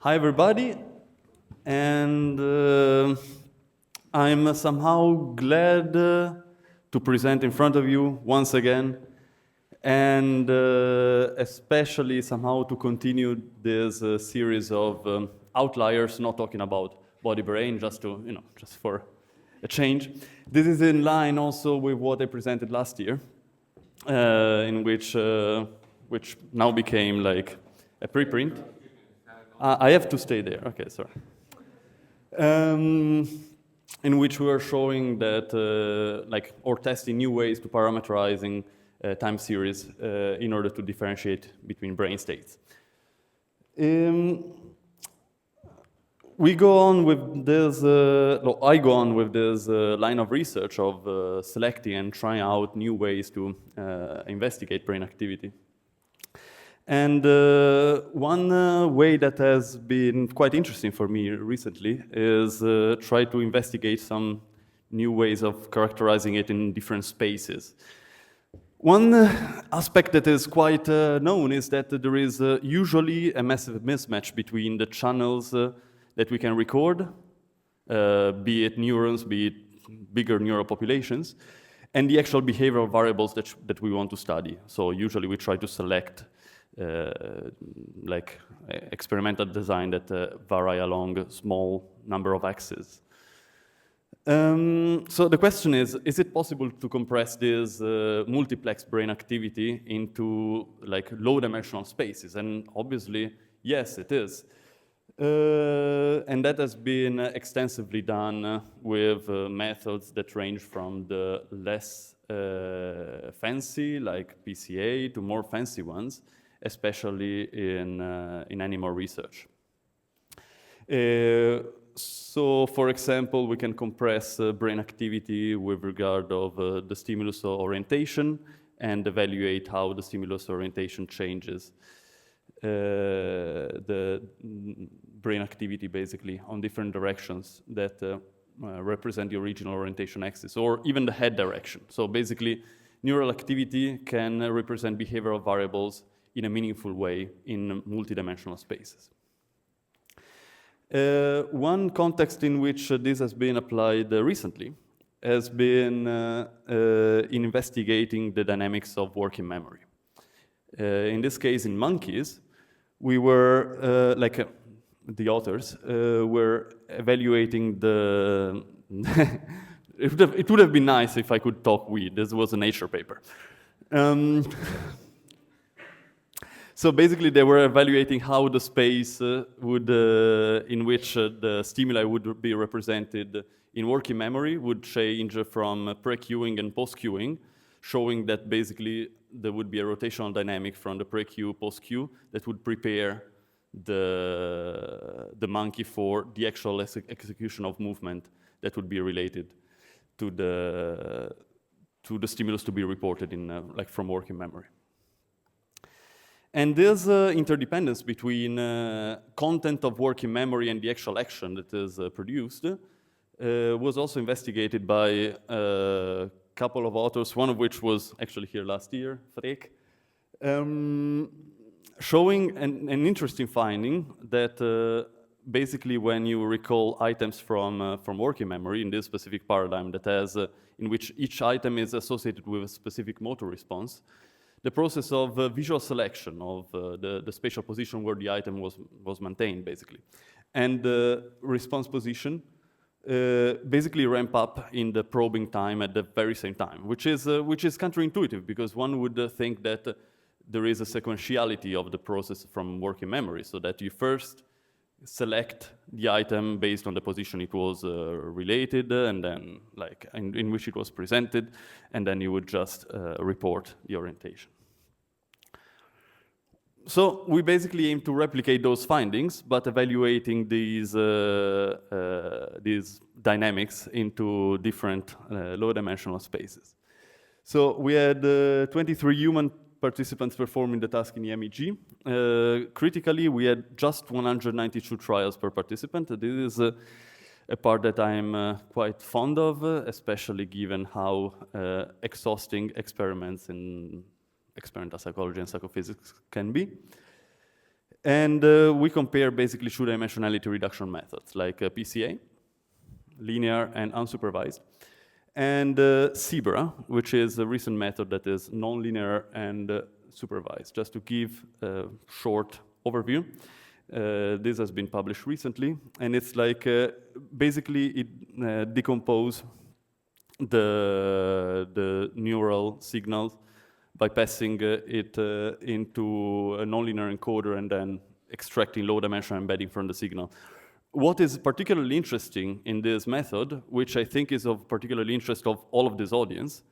Hi, everybody, and I'm somehow glad to present in front of you once again, and especially somehow to continue this series of outliers, not talking about body-brain, just for a change. This is in line also with what I presented last year, in which now became like a preprint. I have to stay there. Okay, sorry. In which we are showing that, or testing new ways to parameterizing time series in order to differentiate between brain states. We go on with this. I go on with this line of research of selecting and trying out new ways to investigate brain activity. And one way that has been quite interesting for me recently is try to investigate some new ways of characterizing it in different spaces. One aspect that is quite known is that there is usually a massive mismatch between the channels that we can record, be it neurons, be it bigger neural populations, and the actual behavioral variables that we want to study. So usually we try to select experimental design that vary along a small number of axes. So the question is it possible to compress this multiplex brain activity into low-dimensional spaces? And obviously, yes, it is. And that has been extensively done with methods that range from the less fancy, like PCA, to more fancy ones, especially in animal research. So, for example, we can compress brain activity with regard of the stimulus orientation and evaluate how the stimulus orientation changes the brain activity, basically, on different directions that represent the original orientation axis, or even the head direction. So basically, neural activity can represent behavioral variables in a meaningful way in multidimensional spaces. One context in which this has been applied recently has been in investigating the dynamics of working memory. In this case, in monkeys, we were, the authors, were evaluating the... It would have been nice if I could talk weed. This was a Nature paper. So basically, they were evaluating how the space would, in which the stimuli would be represented in working memory would change from pre-cueing and post-cueing, showing that basically there would be a rotational dynamic from the pre-cue, post-cue that would prepare the monkey for the actual execution of movement that would be related to the stimulus to be reported in from working memory. And this interdependence between content of working memory and the actual action that is produced was also investigated by a couple of authors, one of which was actually here last year, Freek, showing an interesting finding that basically when you recall items from working memory in this specific paradigm that has, in which each item is associated with a specific motor response, the process of visual selection of the spatial position where the item was maintained, basically, and the response position basically ramp up in the probing time at the very same time, which is counterintuitive, because one would think that there is a sequentiality of the process from working memory, so that you first select the item based on the position it was related, and then in which it was presented, and then you would just report the orientation. So we basically aim to replicate those findings, but evaluating these dynamics into different low-dimensional spaces. So we had 23 human participants performing the task in the MEG. Critically, we had just 192 trials per participant. This is a part that I'm quite fond of, especially given how exhausting experiments in experimental psychology and psychophysics can be. And we compare basically two-dimensionality reduction methods like PCA, linear and unsupervised, and Zebra, which is a recent method that is nonlinear and supervised. Just to give a short overview, this has been published recently, and it's like basically it decompose the neural signals by passing it into a nonlinear encoder and then extracting low-dimensional embedding from the signal. What is particularly interesting in this method, which I think is of particularly interest of all of this audience,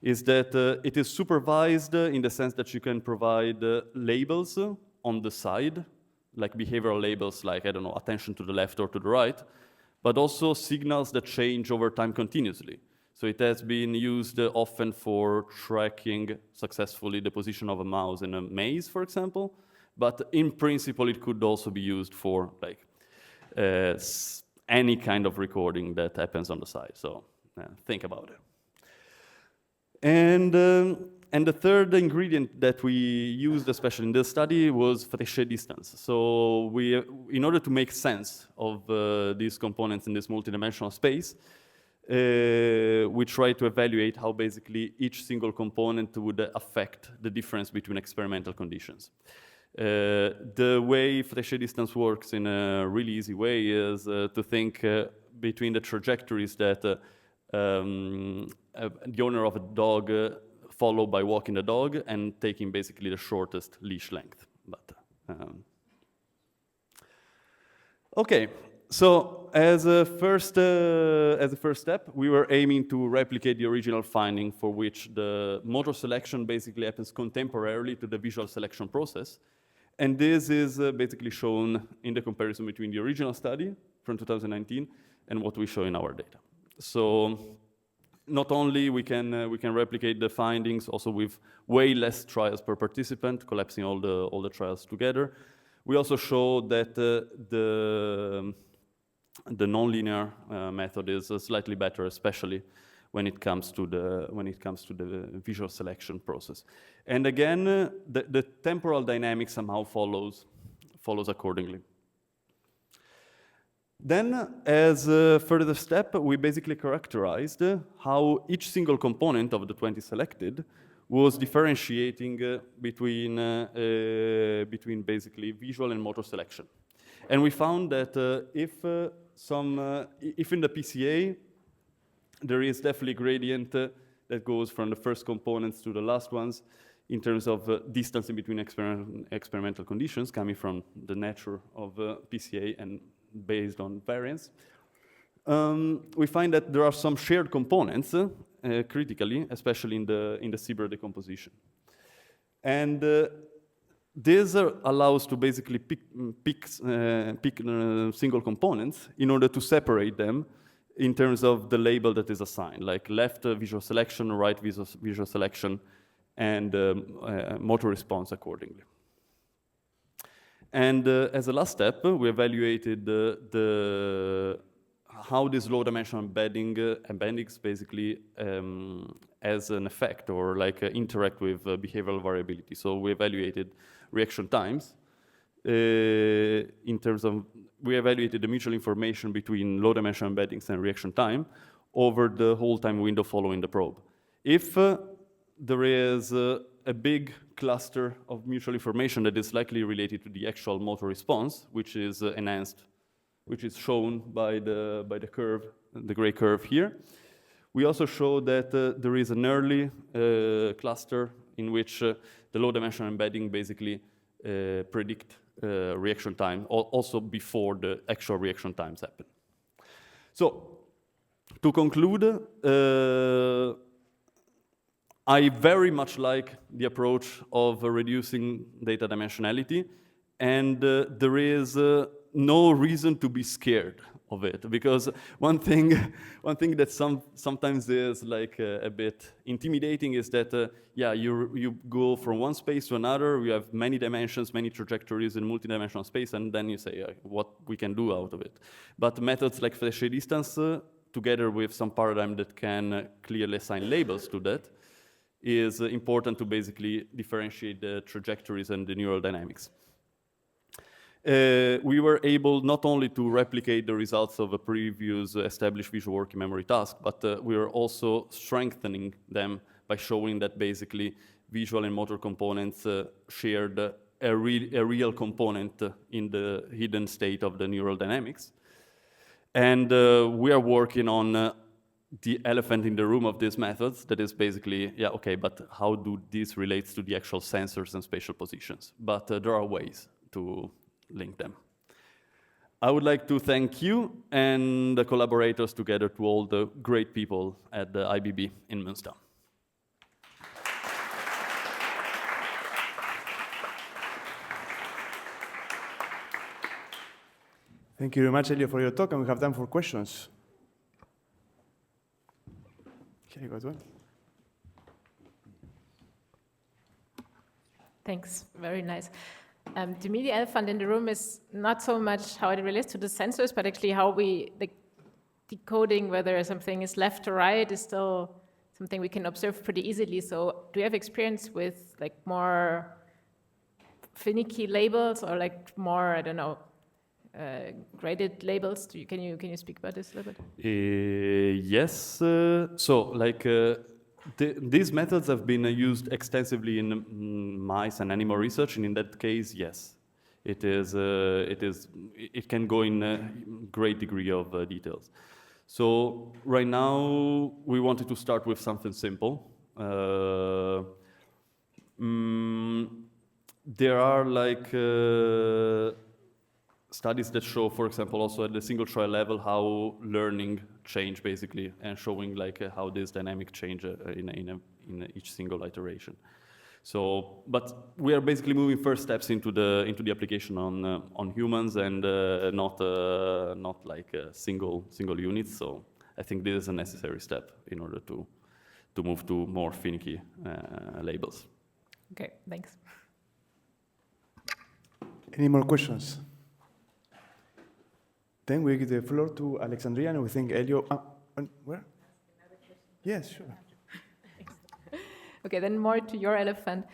is that it is supervised in the sense that you can provide labels on the side, like behavioral labels like, I don't know, attention to the left or to the right, but also signals that change over time continuously. So it has been used often for tracking successfully the position of a mouse in a maze, for example, but in principle it could also be used for like any kind of recording that happens on the side. So think about it. And the third ingredient that we used, especially in this study, was Fréchet distance. So in order to make sense of these components in this multidimensional space, we try to evaluate how basically each single component would affect the difference between experimental conditions. The way Fréchet distance works in a really easy way is to think between the trajectories that the owner of a dog follow by walking the dog and taking basically the shortest leash length. But okay, so as a first step, we were aiming to replicate the original finding for which the motor selection basically happens contemporarily to the visual selection process. And this is basically shown in the comparison between the original study from 2019 and what we show in our data. So not only we can replicate the findings also with way less trials per participant, collapsing all the trials together. We also show that the nonlinear method is slightly better, especially when it comes to the visual selection process. And again, the temporal dynamic somehow follows accordingly. Then, as a further step, we basically characterized how each single component of the 20 selected was differentiating between basically visual and motor selection. And we found that if in the PCA, there is definitely a gradient that goes from the first components to the last ones in terms of distance in between experimental conditions coming from the nature of PCA and based on variance. We find that there are some shared components critically, especially in the Zebra decomposition. And this allows to basically pick single components in order to separate them in terms of the label that is assigned, like left visual selection, right visual selection, and motor response accordingly. And as a last step, we evaluated how this low-dimensional embeddings basically has an effect or like interact with behavioral variability. So we evaluated reaction times in terms of, we evaluated the mutual information between low-dimensional embeddings and reaction time over the whole time window following the probe. If there is a big cluster of mutual information that is likely related to the actual motor response, which is enhanced, which is shown by the curve, the gray curve here. We also show that there is an early cluster in which the low-dimensional embedding basically predict reaction time, also before the actual reaction times happen. So, to conclude, I very much like the approach of reducing data dimensionality, and there is no reason to be scared of it, because one thing that sometimes is like a bit intimidating is that yeah, you go from one space to another, you have many dimensions, many trajectories in multidimensional space, and then you say what we can do out of it. But methods like Fréchet distance, together with some paradigm that can clearly assign labels to that, is important to basically differentiate the trajectories and the neural dynamics. we were able not only to replicate the results of a previous established visual working memory task, but we were also strengthening them by showing that basically visual and motor components shared a real component in the hidden state of the neural dynamics. And we are working on the elephant in the room of these methods, that is basically, yeah, okay, but how do these relate to the actual sensors and spatial positions? But there are ways to link them. I would like to thank you and the collaborators together to all the great people at the IBB in Münster. Thank you very much, Elio, for your talk, and we have time for questions. Here you go as well. Thanks, very nice. To me, the elephant in the room is not so much how it relates to the sensors, but actually how we, decoding whether something is left or right is still something we can observe pretty easily. So do you have experience with like more finicky labels or like more, I don't know, graded labels? Can you speak about this a little bit? Yes. These methods have been used extensively in mice and animal research, and in that case, yes, it can go in a great degree of details. So right now, we wanted to start with something simple. There are studies that show, for example, also at the single trial level, how learning change basically, and showing how this dynamic change in each single iteration. So, but we are basically moving first steps into the application on humans and not like single units. So I think this is a necessary step in order to move to more finicky labels. Okay, thanks. Any more questions? Then we give the floor to Alexandria, and we think Elio. Where? Yes, sure. Okay, then more to your elephant.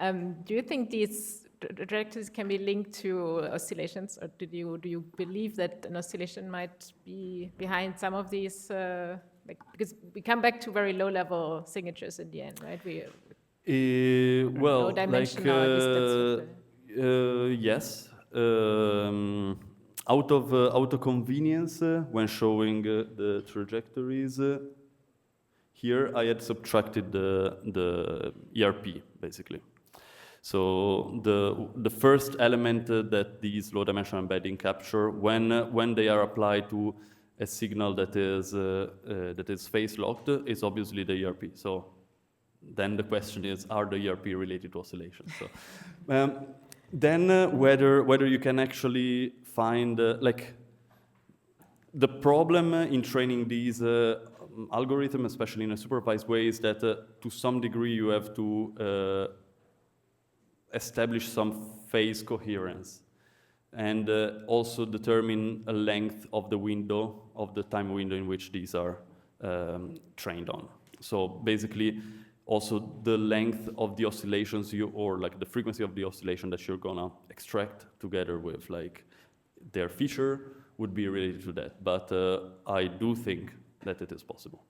Do you think these trajectories can be linked to oscillations, or do you believe that an oscillation might be behind some of these? Because we come back to very low-level signatures in the end, right? Well, low-dimensional. yes. Out of convenience, when showing the trajectories, here I had subtracted the ERP, basically. So the first element that these low-dimensional embedding capture, when they are applied to a signal that is phase-locked, is obviously the ERP. So then the question is, are the ERP related to oscillations? So, then whether you can actually find the problem in training these algorithms, especially in a supervised way, is that to some degree you have to establish some phase coherence and also determine a length of the window, of the time window in which these are trained on. So basically, also the length of the oscillations or the frequency of the oscillation that you're gonna extract together with their feature would be related to that. But I do think that it is possible.